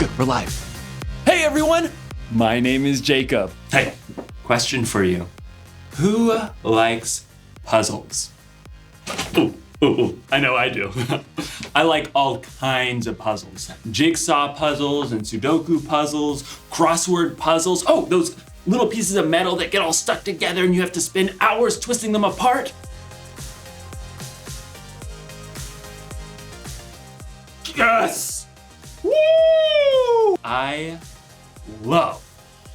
good, we're live. Hey everyone, my name is Jacob. Hey, question for you. Who likes puzzles? Ooh, I know I do. I like all kinds of puzzles. Jigsaw puzzles and Sudoku puzzles, crossword puzzles. Oh, those little pieces of metal that get all stuck together and you have to spend hours twisting them apart. Yes! Woo! I love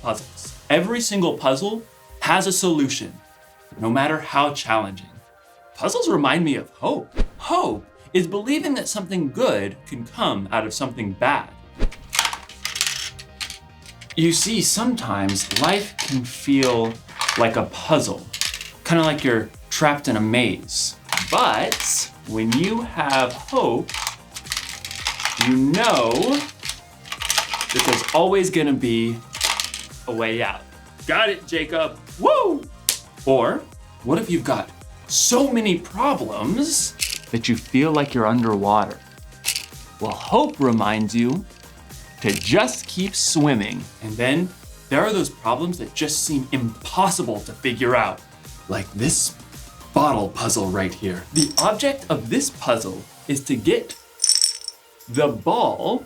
puzzles. Every single puzzle has a solution, no matter how challenging. Puzzles remind me of hope. Hope is believing that something good can come out of something bad. You see, sometimes life can feel like a puzzle, kind of like you're trapped in a maze. But when you have hope, you know that there's always gonna be a way out. Got it, Jacob. Woo! Or what if you've got so many problems that you feel like you're underwater? Well, hope reminds you to just keep swimming. And then there are those problems that just seem impossible to figure out, like this bottle puzzle right here. The object of this puzzle is to get the ball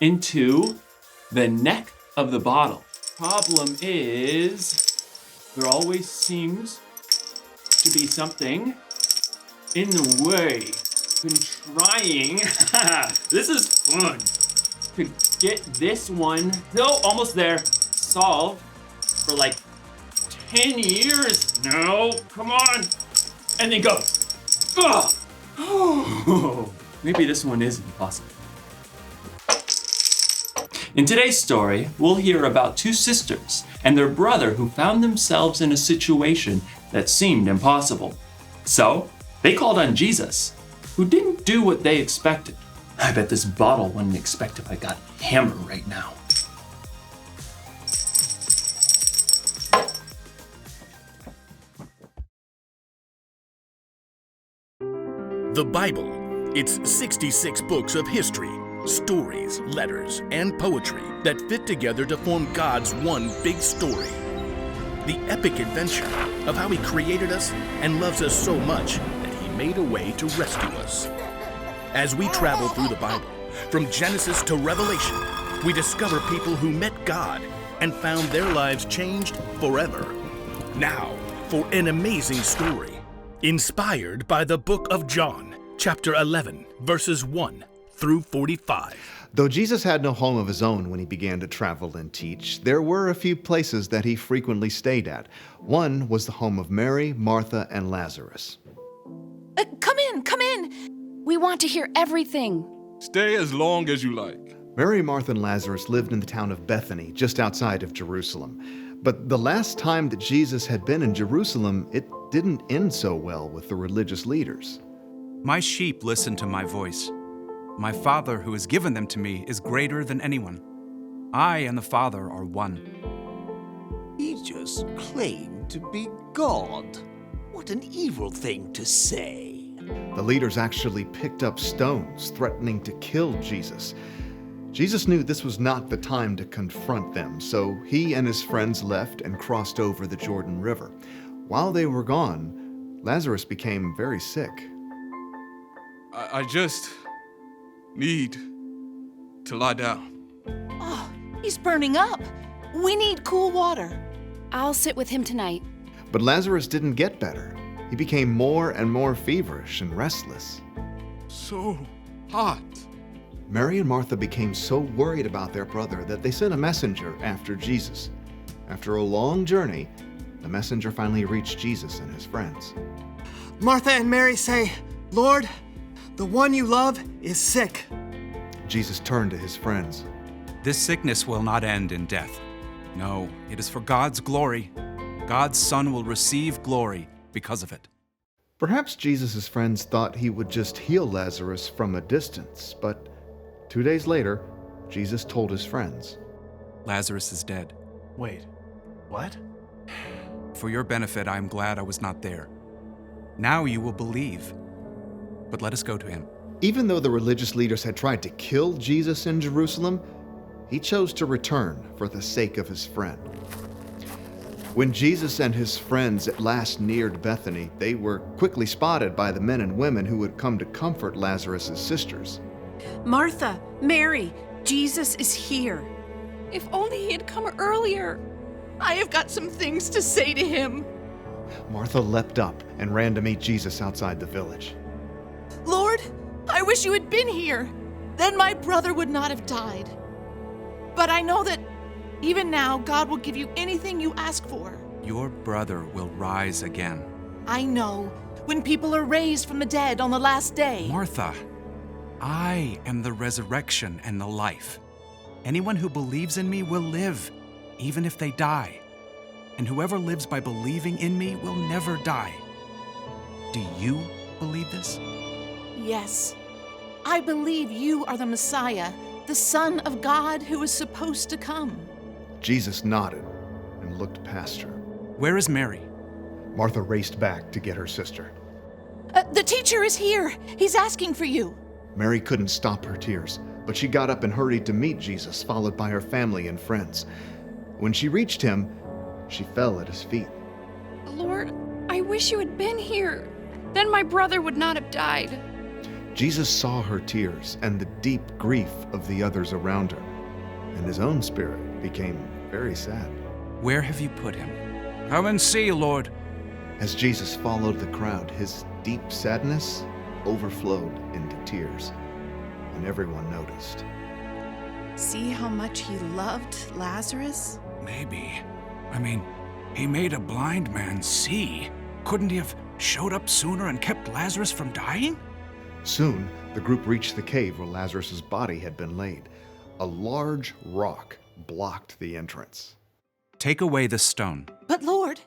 into the neck of the bottle. Problem is, there always seems to be something in the way. Been trying, this is fun, to get this one, almost there, solved for like 10 years. No, come on. And then go. Oh, maybe this one is impossible. In today's story, we'll hear about two sisters and their brother who found themselves in a situation that seemed impossible. So, they called on Jesus, who didn't do what they expected. I bet this bottle wouldn't expect if I got hammered right now. The Bible. It's 66 books of history, stories, letters, and poetry that fit together to form God's one big story. The epic adventure of how He created us and loves us so much that He made a way to rescue us. As we travel through the Bible, from Genesis to Revelation, we discover people who met God and found their lives changed forever. Now, for an amazing story, inspired by the book of John, chapter 11, verses 1 through 45. Though Jesus had no home of his own when he began to travel and teach, there were a few places that he frequently stayed at. One was the home of Mary, Martha, and Lazarus. Come in. We want to hear everything. Stay as long as you like. Mary, Martha, and Lazarus lived in the town of Bethany, just outside of Jerusalem. But the last time that Jesus had been in Jerusalem, it didn't end so well with the religious leaders. My sheep listen to my voice. My Father who has given them to me is greater than anyone. I and the Father are one. He just claimed to be God. What an evil thing to say. The leaders actually picked up stones, threatening to kill Jesus. Jesus knew this was not the time to confront them, so he and his friends left and crossed over the Jordan River. While they were gone, Lazarus became very sick. I just need to lie down. Oh, he's burning up. We need cool water. I'll sit with him tonight. But Lazarus didn't get better. He became more and more feverish and restless. So hot. Mary and Martha became so worried about their brother that they sent a messenger after Jesus. After a long journey, the messenger finally reached Jesus and his friends. Martha and Mary say, "Lord, the one you love is sick." Jesus turned to his friends. This sickness will not end in death. No, it is for God's glory. God's Son will receive glory because of it. Perhaps Jesus' friends thought he would just heal Lazarus from a distance, but 2 days later, Jesus told his friends, Lazarus is dead. Wait, what? For your benefit, I am glad I was not there. Now you will believe. But let us go to him. Even though the religious leaders had tried to kill Jesus in Jerusalem, he chose to return for the sake of his friend. When Jesus and his friends at last neared Bethany, they were quickly spotted by the men and women who had come to comfort Lazarus' sisters. Martha, Mary, Jesus is here. If only he had come earlier. I have got some things to say to him. Martha leapt up and ran to meet Jesus outside the village. Lord, I wish you had been here. Then my brother would not have died. But I know that even now, God will give you anything you ask for. Your brother will rise again. I know, when people are raised from the dead on the last day. Martha, I am the resurrection and the life. Anyone who believes in me will live, even if they die. And whoever lives by believing in me will never die. Do you believe this? Yes. I believe you are the Messiah, the Son of God who is supposed to come. Jesus nodded and looked past her. Where is Mary? Martha raced back to get her sister. The teacher is here. He's asking for you. Mary couldn't stop her tears, but she got up and hurried to meet Jesus, followed by her family and friends. When she reached him, she fell at his feet. Lord, I wish you had been here. Then my brother would not have died. Jesus saw her tears and the deep grief of the others around her, and his own spirit became very sad. Where have you put him? Come and see, Lord. As Jesus followed the crowd, his deep sadness overflowed into tears, and everyone noticed. See how much he loved Lazarus? Maybe. He made a blind man see. Couldn't he have showed up sooner and kept Lazarus from dying? Soon, the group reached the cave where Lazarus' body had been laid. A large rock blocked the entrance. Take away the stone. But Lord,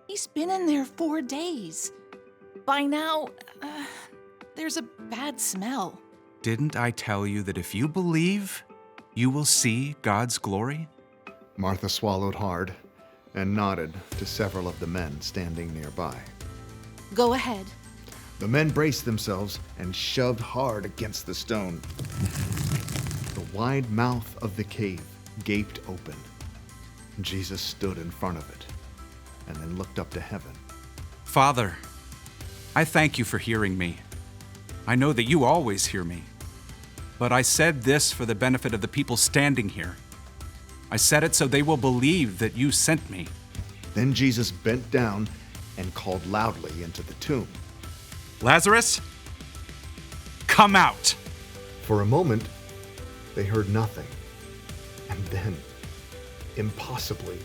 he's been in there 4 days. By now, there's a bad smell. Didn't I tell you that if you believe, you will see God's glory? Martha swallowed hard and nodded to several of the men standing nearby. Go ahead. The men braced themselves and shoved hard against the stone. The wide mouth of the cave gaped open. Jesus stood in front of it and then looked up to heaven. Father, I thank you for hearing me. I know that you always hear me. But I said this for the benefit of the people standing here. I said it so they will believe that you sent me. Then Jesus bent down and called loudly into the tomb. Lazarus, come out! For a moment, they heard nothing. And then, impossibly,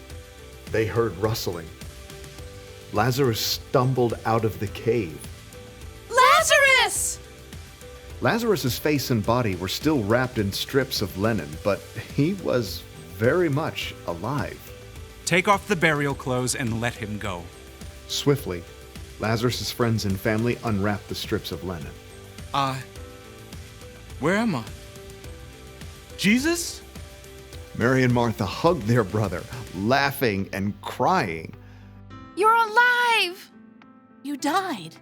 they heard rustling. Lazarus stumbled out of the cave. Lazarus! Lazarus' face and body were still wrapped in strips of linen, but he was very much alive. Take off the burial clothes and let him go. Swiftly, Lazarus' friends and family unwrapped the strips of linen. Where am I? Jesus? Mary and Martha hugged their brother, laughing and crying. You're alive! You died.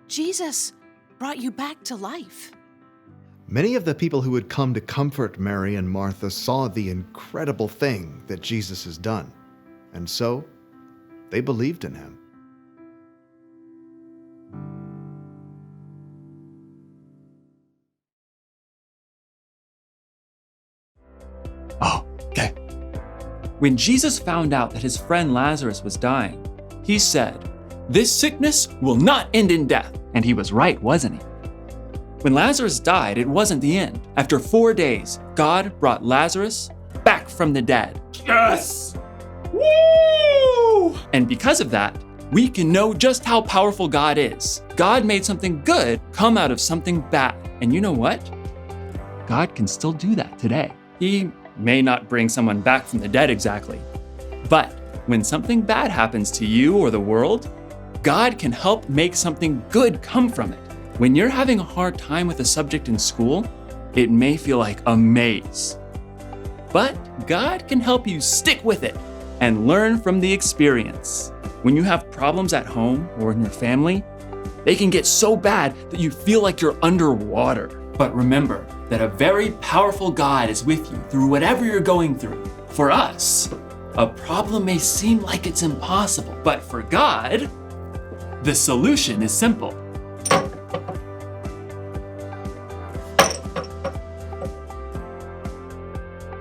Jesus brought you back to life. Many of the people who had come to comfort Mary and Martha saw the incredible thing that Jesus has done, and so they believed in him. Okay. When Jesus found out that his friend Lazarus was dying, he said, "This sickness will not end in death." And he was right, wasn't he? When Lazarus died, it wasn't the end. After 4 days, God brought Lazarus back from the dead. Yes! Woo! And because of that, we can know just how powerful God is. God made something good come out of something bad. And you know what? God can still do that today. He may not bring someone back from the dead exactly, but when something bad happens to you or the world, God can help make something good come from it. When you're having a hard time with a subject in school, it may feel like a maze. But God can help you stick with it and learn from the experience. When you have problems at home or in your family, they can get so bad that you feel like you're underwater. But remember, that a very powerful God is with you through whatever you're going through. For us, a problem may seem like it's impossible, but for God, the solution is simple.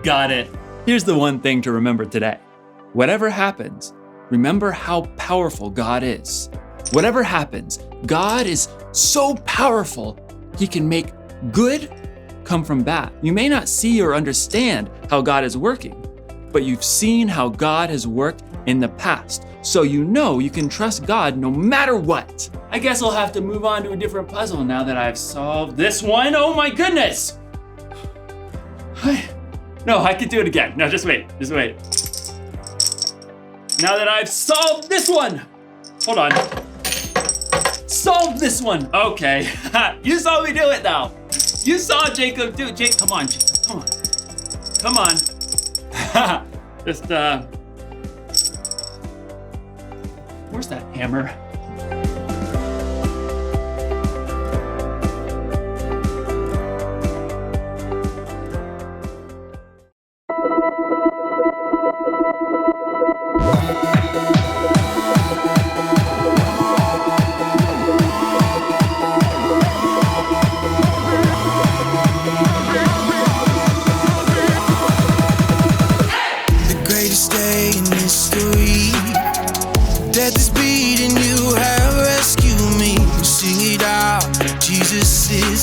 Got it. Here's the one thing to remember today. Whatever happens, remember how powerful God is. Whatever happens, God is so powerful, He can make good come from bad. You may not see or understand how God is working, but you've seen how God has worked in the past. So you know you can trust God no matter what. I guess I'll have to move on to a different puzzle now that I've solved this one. Oh my goodness! No, I can do it again. No, just wait. Now that I've solved this one. Hold on. Solved this one. Okay. You saw me do it now. You saw Jacob do it. Jake, come on, Jacob. Come on. Just, where's that hammer?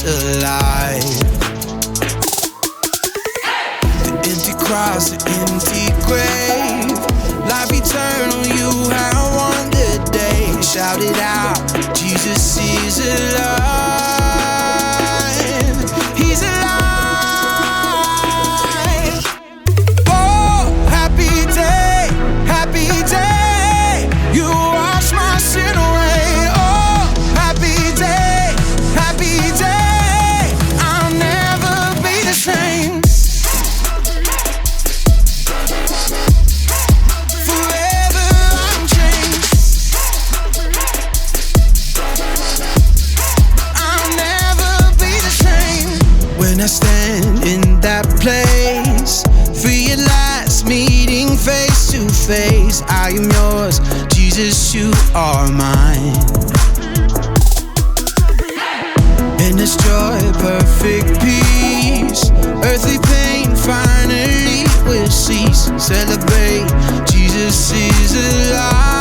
Alive. The empty cross, the empty grave, life eternal, you have won the day. Shout it out, Jesus is alive. He's alive. Oh, happy day, you wash my sin away. Oh, happy day, happy day. When I stand in that place, realize meeting face to face, I am yours, Jesus, you are mine. In this joy, perfect peace, earthly pain finally will cease. Celebrate, Jesus is alive.